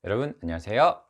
여러분 안녕하세요.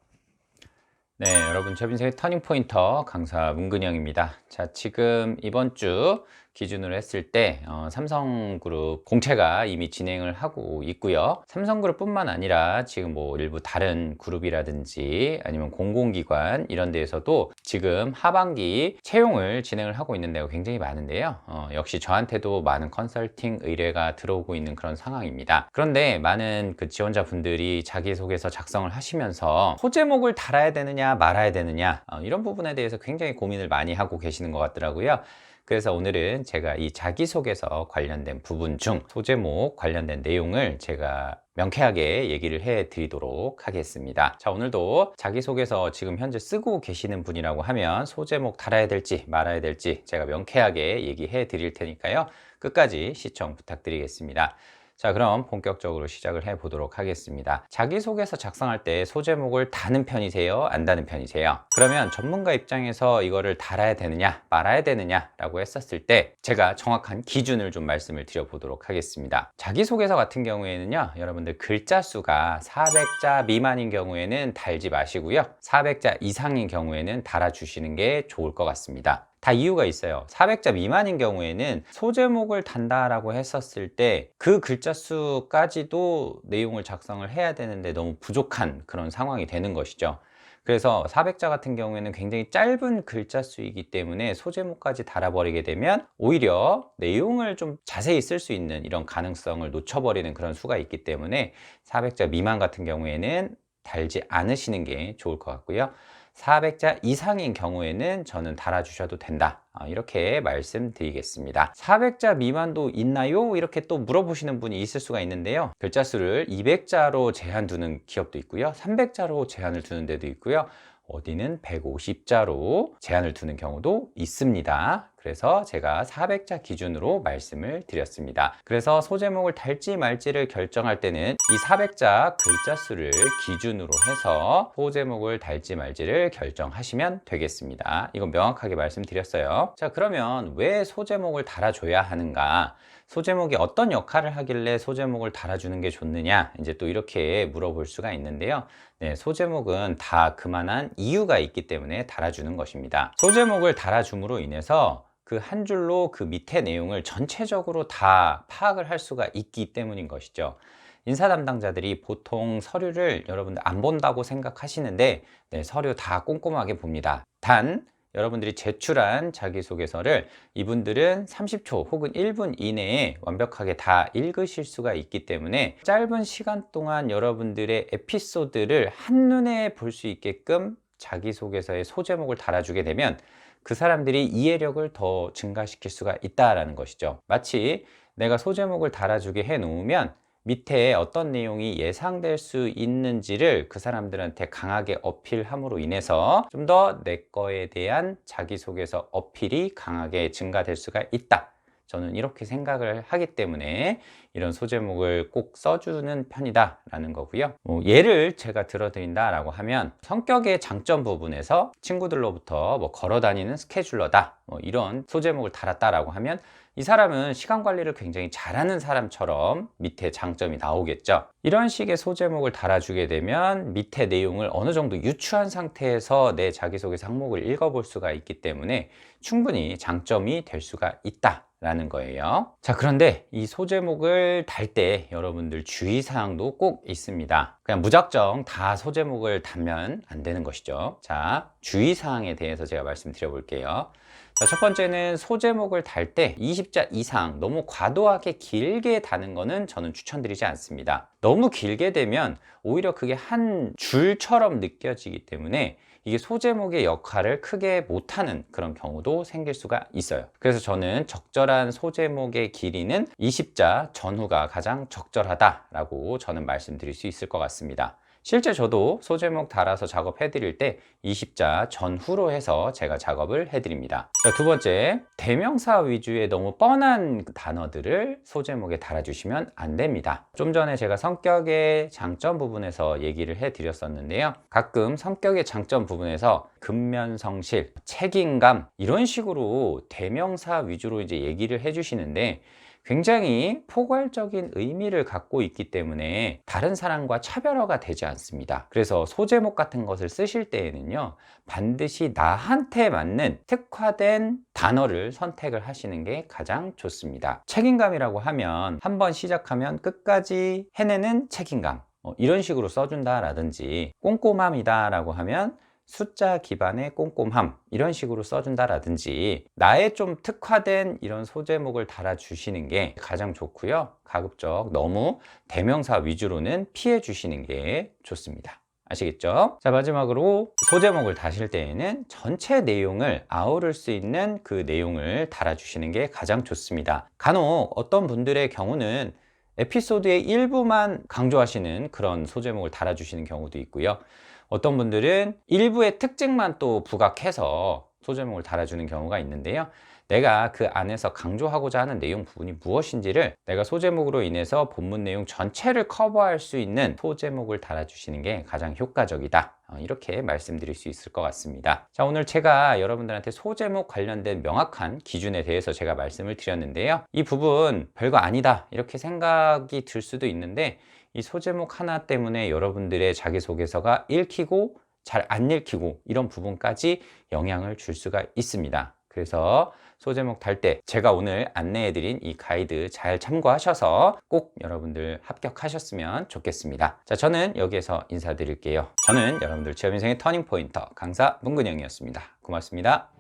네, 여러분 최빈석의 터닝포인터 강사 문근영입니다. 자, 지금 이번 주 기준으로 했을 때 삼성그룹 공채가 이미 진행을 하고 있고요. 삼성그룹뿐만 아니라 지금 뭐 일부 다른 그룹이라든지 아니면 공공기관 이런 데에서도 지금 하반기 채용을 진행을 하고 있는 데가 굉장히 많은데요. 역시 저한테도 많은 컨설팅 의뢰가 들어오고 있는 그런 상황입니다. 그런데 많은 그 지원자분들이 자기소개서 작성을 하시면서 소제목을 달아야 되느냐 말아야 되느냐 이런 부분에 대해서 굉장히 고민을 많이 하고 계시는 것 같더라고요. 그래서 오늘은 제가 이 자기소개서 관련된 부분 중 소제목 관련된 내용을 제가 명쾌하게 얘기를 해 드리도록 하겠습니다. 자, 오늘도 자기소개서 지금 현재 쓰고 계시는 분이라고 하면 소제목 달아야 될지 말아야 될지 제가 명쾌하게 얘기해 드릴 테니까요. 끝까지 시청 부탁드리겠습니다. 자, 그럼 본격적으로 시작을 해 보도록 하겠습니다. 자기소개서 작성할 때 소제목을 다는 편이세요? 안 다는 편이세요? 그러면 전문가 입장에서 이거를 달아야 되느냐 말아야 되느냐 라고 했었을 때 제가 정확한 기준을 좀 말씀을 드려 보도록 하겠습니다. 자기소개서 같은 경우에는요, 여러분들 글자 수가 400자 미만인 경우에는 달지 마시고요, 400자 이상인 경우에는 달아주시는 게 좋을 것 같습니다. 다 이유가 있어요. 400자 미만인 경우에는 소제목을 단다라고 했었을 때 그 글자 수까지도 내용을 작성을 해야 되는데 너무 부족한 그런 상황이 되는 것이죠. 그래서 400자 같은 경우에는 굉장히 짧은 글자 수이기 때문에 소제목까지 달아버리게 되면 오히려 내용을 좀 자세히 쓸 수 있는 이런 가능성을 놓쳐버리는 그런 수가 있기 때문에 400자 미만 같은 경우에는 달지 않으시는 게 좋을 것 같고요. 400자 이상인 경우에는 저는 달아주셔도 된다, 이렇게 말씀드리겠습니다. 400자 미만도 있나요? 이렇게 또 물어보시는 분이 있을 수가 있는데요, 글자 수를 200자로 제한 두는 기업도 있고요, 300자로 제한을 두는 데도 있고요, 어디는 150자로 제한을 두는 경우도 있습니다. 그래서 제가 400자 기준으로 말씀을 드렸습니다. 그래서 소제목을 달지 말지를 결정할 때는 이 400자 글자 수를 기준으로 해서 소제목을 달지 말지를 결정하시면 되겠습니다. 이건 명확하게 말씀드렸어요. 자, 그러면 왜 소제목을 달아줘야 하는가? 소제목이 어떤 역할을 하길래 소제목을 달아주는 게 좋느냐? 이제 또 이렇게 물어볼 수가 있는데요. 네, 소제목은 다 그만한 이유가 있기 때문에 달아주는 것입니다. 소제목을 달아줌으로 인해서 그 한 줄로 그 밑에 내용을 전체적으로 다 파악을 할 수가 있기 때문인 것이죠. 인사 담당자들이 보통 서류를 여러분들 안 본다고 생각하시는데, 네, 서류 다 꼼꼼하게 봅니다. 단 여러분들이 제출한 자기소개서를 이분들은 30초 혹은 1분 이내에 완벽하게 다 읽으실 수가 있기 때문에 짧은 시간 동안 여러분들의 에피소드를 한눈에 볼 수 있게끔 자기소개서의 소제목을 달아주게 되면 그 사람들이 이해력을 더 증가시킬 수가 있다라는 것이죠. 마치 내가 소제목을 달아주게 해 놓으면 밑에 어떤 내용이 예상될 수 있는지를 그 사람들한테 강하게 어필함으로 인해서 좀 더 내 거에 대한 자기소개서 어필이 강하게 증가될 수가 있다. 저는 이렇게 생각을 하기 때문에 이런 소제목을 꼭 써주는 편이다 라는 거고요. 예를 제가 들어드린다라고 하면 성격의 장점 부분에서 친구들로부터 걸어 다니는 스케줄러다, 이런 소제목을 달았다라고 하면 이 사람은 시간 관리를 굉장히 잘하는 사람처럼 밑에 장점이 나오겠죠. 이런 식의 소제목을 달아주게 되면 밑에 내용을 어느 정도 유추한 상태에서 내 자기소개서 항목을 읽어볼 수가 있기 때문에 충분히 장점이 될 수가 있다 라는 거예요. 자, 그런데 이 소제목을 달 때 여러분들 주의사항도 꼭 있습니다. 그냥 무작정 다 소제목을 달면 안 되는 것이죠. 자, 주의사항에 대해서 제가 말씀드려 볼게요. 자, 첫 번째는 소제목을 달 때 20자 이상 너무 과도하게 길게 다는 거는 저는 추천드리지 않습니다. 너무 길게 되면 오히려 그게 한 줄처럼 느껴지기 때문에 이게 소제목의 역할을 크게 못하는 그런 경우도 생길 수가 있어요. 그래서 저는 적절한 소제목의 길이는 20자 전후가 가장 적절하다라고 저는 말씀드릴 수 있을 것 같습니다. 실제 저도 소제목 달아서 작업해 드릴 때 20자 전후로 해서 제가 작업을 해 드립니다. 자, 두 번째, 대명사 위주의 너무 뻔한 단어들을 소제목에 달아주시면 안 됩니다. 좀 전에 제가 성격의 장점 부분에서 얘기를 해 드렸었는데요, 가끔 성격의 장점 부분에서 근면성실, 책임감 이런 식으로 대명사 위주로 이제 얘기를 해 주시는데 굉장히 포괄적인 의미를 갖고 있기 때문에 다른 사람과 차별화가 되지 않습니다. 그래서 소제목 같은 것을 쓰실 때에는요, 반드시 나한테 맞는 특화된 단어를 선택을 하시는 게 가장 좋습니다. 책임감이라고 하면 한번 시작하면 끝까지 해내는 책임감, 이런 식으로 써준다 라든지, 꼼꼼함이다 라고 하면 숫자 기반의 꼼꼼함, 이런 식으로 써준다 라든지, 나의 좀 특화된 이런 소제목을 달아주시는 게 가장 좋고요. 가급적 너무 대명사 위주로는 피해 주시는 게 좋습니다. 아시겠죠? 자, 마지막으로 소제목을 다실 때에는 전체 내용을 아우를 수 있는 그 내용을 달아주시는 게 가장 좋습니다. 간혹 어떤 분들의 경우는 에피소드의 일부만 강조하시는 그런 소제목을 달아주시는 경우도 있고요. 어떤 분들은 일부의 특징만 또 부각해서 소제목을 달아주는 경우가 있는데요. 내가 그 안에서 강조하고자 하는 내용 부분이 무엇인지를 내가 소제목으로 인해서 본문 내용 전체를 커버할 수 있는 소제목을 달아주시는 게 가장 효과적이다, 이렇게 말씀드릴 수 있을 것 같습니다. 자, 오늘 제가 여러분들한테 소제목 관련된 명확한 기준에 대해서 제가 말씀을 드렸는데요. 이 부분 별거 아니다 이렇게 생각이 들 수도 있는데, 이 소제목 하나 때문에 여러분들의 자기소개서가 읽히고 잘 안 읽히고 이런 부분까지 영향을 줄 수가 있습니다. 그래서 소제목 달 때 제가 오늘 안내해드린 이 가이드 잘 참고하셔서 꼭 여러분들 합격하셨으면 좋겠습니다. 자, 저는 여기에서 인사드릴게요. 저는 여러분들 취업 인생의 터닝포인터 강사 문근영이었습니다. 고맙습니다.